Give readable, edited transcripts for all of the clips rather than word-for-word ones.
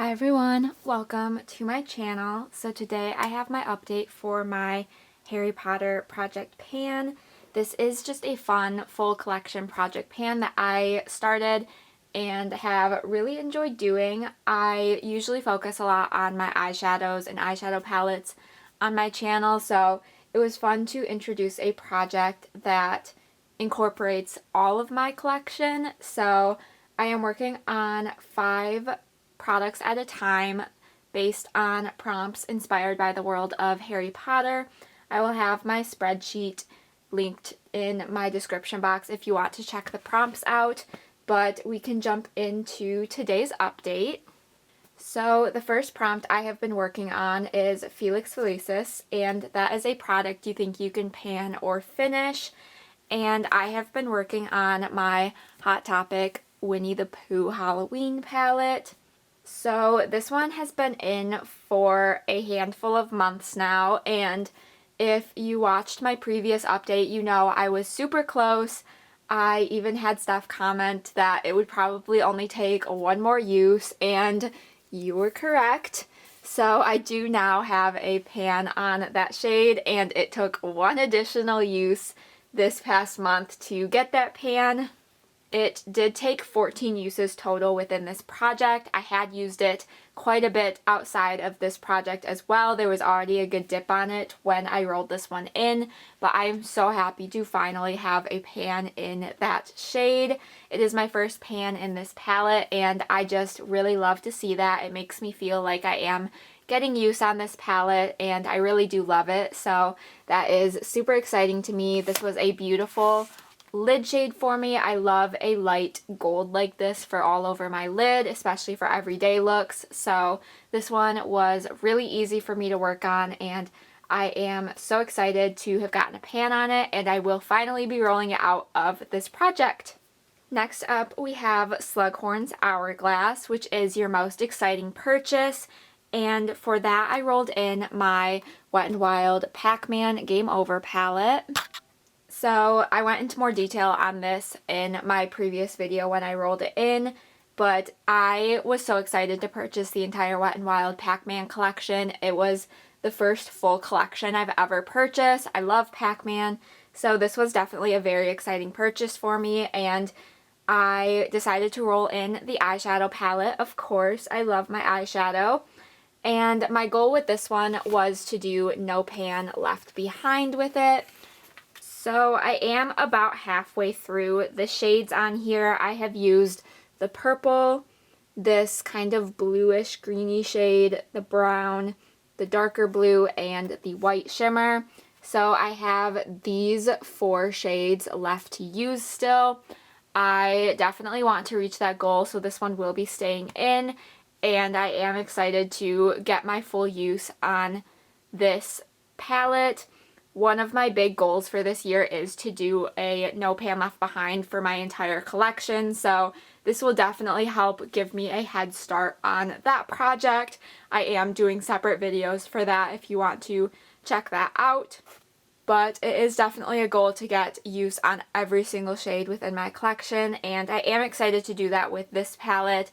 Hi everyone, welcome to my channel. So today I have my update for my Harry Potter project pan. This is just a fun full collection project pan that I started and have really enjoyed doing. I usually focus a lot on my eyeshadows and eyeshadow palettes on my channel, so it was fun to introduce a project that incorporates all of my collection. So I am working on 5 products at a time based on prompts inspired by the world of Harry Potter. I will have my spreadsheet linked in my description box if you want to check the prompts out, but we can jump into today's update. So the first prompt I have been working on is Felix Felicis, and that is a product you think you can pan or finish. And I have been working on my Hot Topic Winnie the Pooh Halloween palette. So this one has been in for a handful of months now, and if you watched my previous update, you know I was super close. I even had Steph comment that it would probably only take one more use, and you were correct. So I do now have a pan on that shade, and it took one additional use this past month to get that pan. It did take 14 uses total within this project. I had used it quite a bit outside of this project as well. There was already a good dip on it when I rolled this one in, but I'm so happy to finally have a pan in that shade. It is my first pan in this palette, and I just really love to see that. It makes me feel like I am getting use on this palette, and I really do love it, so that is super exciting to me. This was a beautiful lid shade for me. I love a light gold like this for all over my lid, especially for everyday looks. So this one was really easy for me to work on, and I am so excited to have gotten a pan on it, and I will finally be rolling it out of this project. Next up, we have Slughorn's Hourglass, which is your most exciting purchase. And for that, I rolled in my Wet n Wild Pac-Man Game Over palette. So I went into more detail on this in my previous video when I rolled it in, but I was so excited to purchase the entire Wet n Wild Pac-Man collection. It was the first full collection I've ever purchased. I love Pac-Man, so this was definitely a very exciting purchase for me, and I decided to roll in the eyeshadow palette. Of course, I love my eyeshadow. And my goal with this one was to do no pan left behind with it. So I am about halfway through. The shades on here, I have used the purple, this kind of bluish greeny shade, the brown, the darker blue, and the white shimmer. So I have these 4 shades left to use still. I definitely want to reach that goal, so this one will be staying in, and I am excited to get my full use on this palette. One of my big goals for this year is to do a no pan left behind for my entire collection, so this will definitely help give me a head start on that project. I am doing separate videos for that if you want to check that out, but it is definitely a goal to get use on every single shade within my collection, and I am excited to do that with this palette.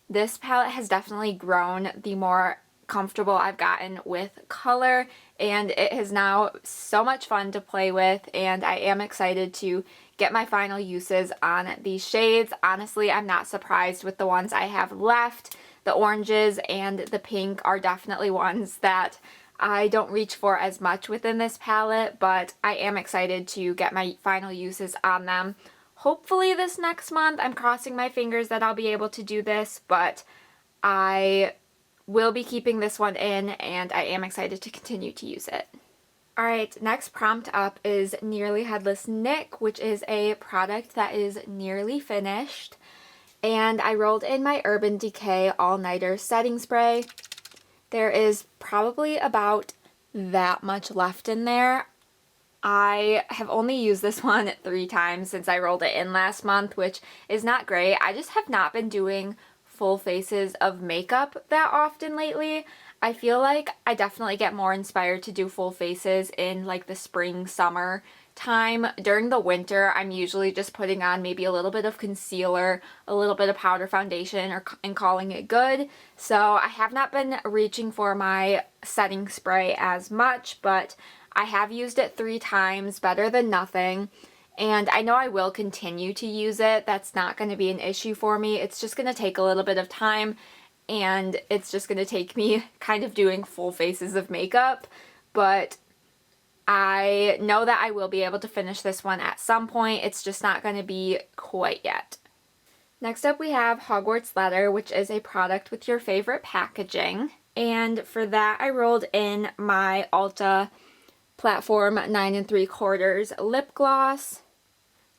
This palette has definitely grown the more comfortable I've gotten with color, and it is now so much fun to play with, and I am excited to get my final uses on these shades. Honestly, I'm not surprised with the ones I have left. The oranges and the pink are definitely ones that I don't reach for as much within this palette, but I am excited to get my final uses on them. Hopefully this next month. I'm crossing my fingers that I'll be able to do this, but I will be keeping this one in, and I am excited to continue to use it. Alright, next prompt up is Nearly Headless Nick, which is a product that is nearly finished. And I rolled in my Urban Decay All-Nighter Setting Spray. There is probably about that much left in there. I have only used this one 3 times since I rolled it in last month, which is not great. I just have not been doing full faces of makeup that often lately. I feel like I definitely get more inspired to do full faces in like the spring, summer time during the winter, I'm usually just putting on maybe a little bit of concealer, a little bit of powder foundation, and calling it good. So I have not been reaching for my setting spray as much, but I have used it 3 times, better than nothing. And I know I will continue to use it. That's not going to be an issue for me. It's just going to take a little bit of time, and it's just going to take me kind of doing full faces of makeup. But I know that I will be able to finish this one at some point. It's just not going to be quite yet. Next up we have Hogwarts Letter, which is a product with your favorite packaging. And for that I rolled in my Ulta Platform 9 3/4 lip gloss.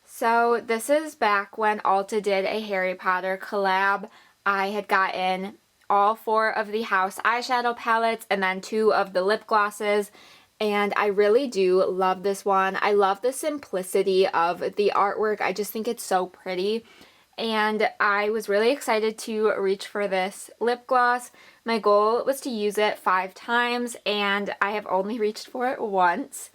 So this is back when Ulta did a Harry Potter collab. I had gotten all 4 of the House eyeshadow palettes and then 2 of the lip glosses. And I really do love this one. I love the simplicity of the artwork. I just think it's so pretty. And I was really excited to reach for this lip gloss. My goal was to use it 5 times, and I have only reached for it once.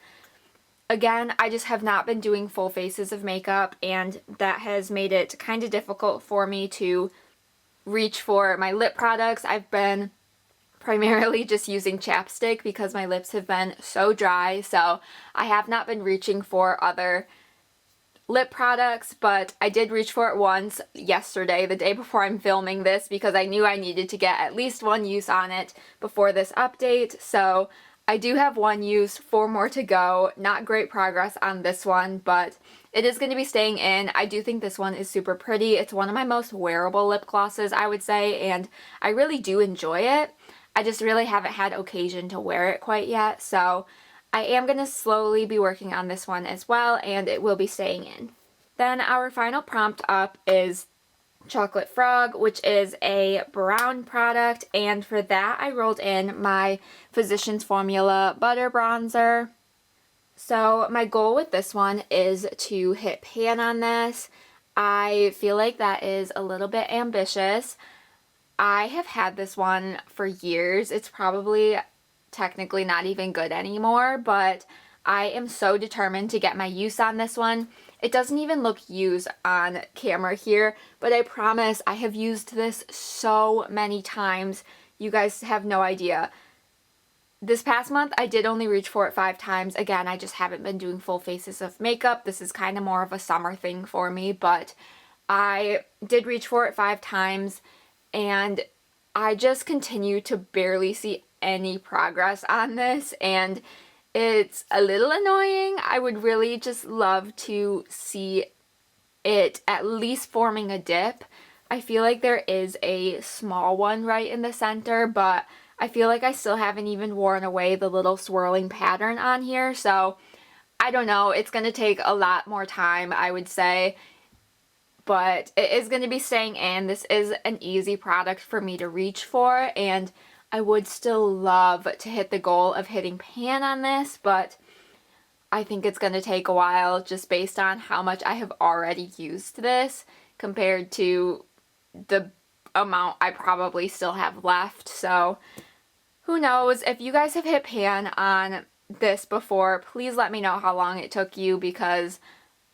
Again, I just have not been doing full faces of makeup, and that has made it kind of difficult for me to reach for my lip products. I've been primarily just using chapstick because my lips have been so dry, so I have not been reaching for other lip products, but I did reach for it once yesterday, the day before I'm filming this, because I knew I needed to get at least 1 use on it before this update. So I do have 1 use, 4 more to go. Not great progress on this one, but it is going to be staying in. I do think this one is super pretty. It's one of my most wearable lip glosses, I would say, and I really do enjoy it. I just really haven't had occasion to wear it quite yet, so I am going to slowly be working on this one as well, and it will be staying in. Then our final prompt up is Chocolate Frog, which is a brown product, and for that I rolled in my Physicians Formula Butter Bronzer. So my goal with this one is to hit pan on this. I feel like that is a little bit ambitious. I have had this one for years. It's probably technically not even good anymore, but I am so determined to get my use on this one. It doesn't even look used on camera here, but I promise I have used this so many times. You guys have no idea. This past month, I did only reach for it 5 times. Again, I just haven't been doing full faces of makeup. This is kind of more of a summer thing for me, but I did reach for it 5 times, and I just continue to barely see any progress on this, and it's a little annoying. I would really just love to see it at least forming a dip. I feel like there is a small one right in the center, but I feel like I still haven't even worn away the little swirling pattern on here, so I don't know. It's going to take a lot more time, I would say, but it is going to be staying in. This is an easy product for me to reach for, and I would still love to hit the goal of hitting pan on this, but I think it's going to take a while just based on how much I have already used this compared to the amount I probably still have left. So who knows? If you guys have hit pan on this before, please let me know how long it took you, because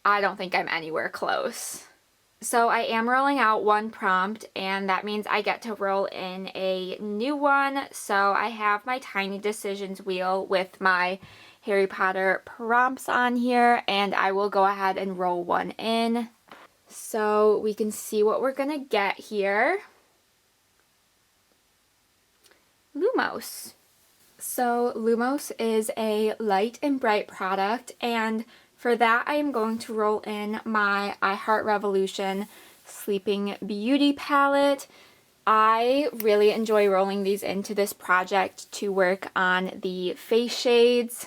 I don't think I'm anywhere close. So I am rolling out 1 prompt, and that means I get to roll in a new one. So I have my Tiny Decisions wheel with my Harry Potter prompts on here, and I will go ahead and roll one in so we can see what we're gonna get here. Lumos. So Lumos is a light and bright product, and for that, I am going to roll in my I Heart Revolution Sleeping Beauty palette. I really enjoy rolling these into this project to work on the face shades.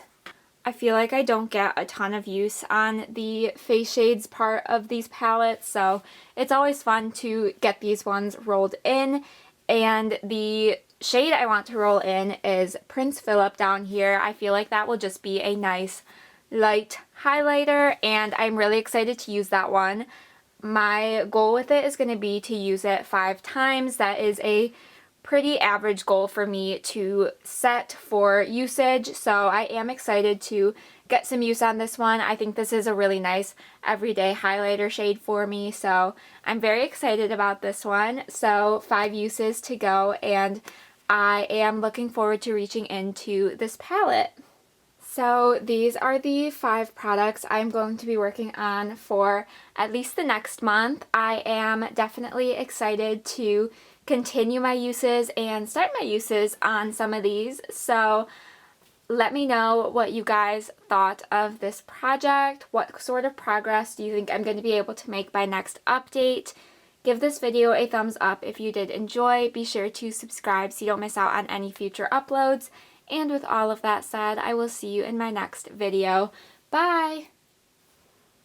I feel like I don't get a ton of use on the face shades part of these palettes, so it's always fun to get these ones rolled in. And the shade I want to roll in is Prince Philip down here. I feel like that will just be a nice light highlighter, and I'm really excited to use that one. My goal with it is going to be to use it 5 times. That is a pretty average goal for me to set for usage, so I am excited to get some use on this one. I think this is a really nice everyday highlighter shade for me, so I'm very excited about this one. So 5 uses to go, and I am looking forward to reaching into this palette. So these are the 5 products I'm going to be working on for at least the next month. I am definitely excited to continue my uses and start my uses on some of these. So let me know what you guys thought of this project. What sort of progress do you think I'm going to be able to make by next update? Give this video a thumbs up if you did enjoy. Be sure to subscribe so you don't miss out on any future uploads. And with all of that said, I will see you in my next video. Bye!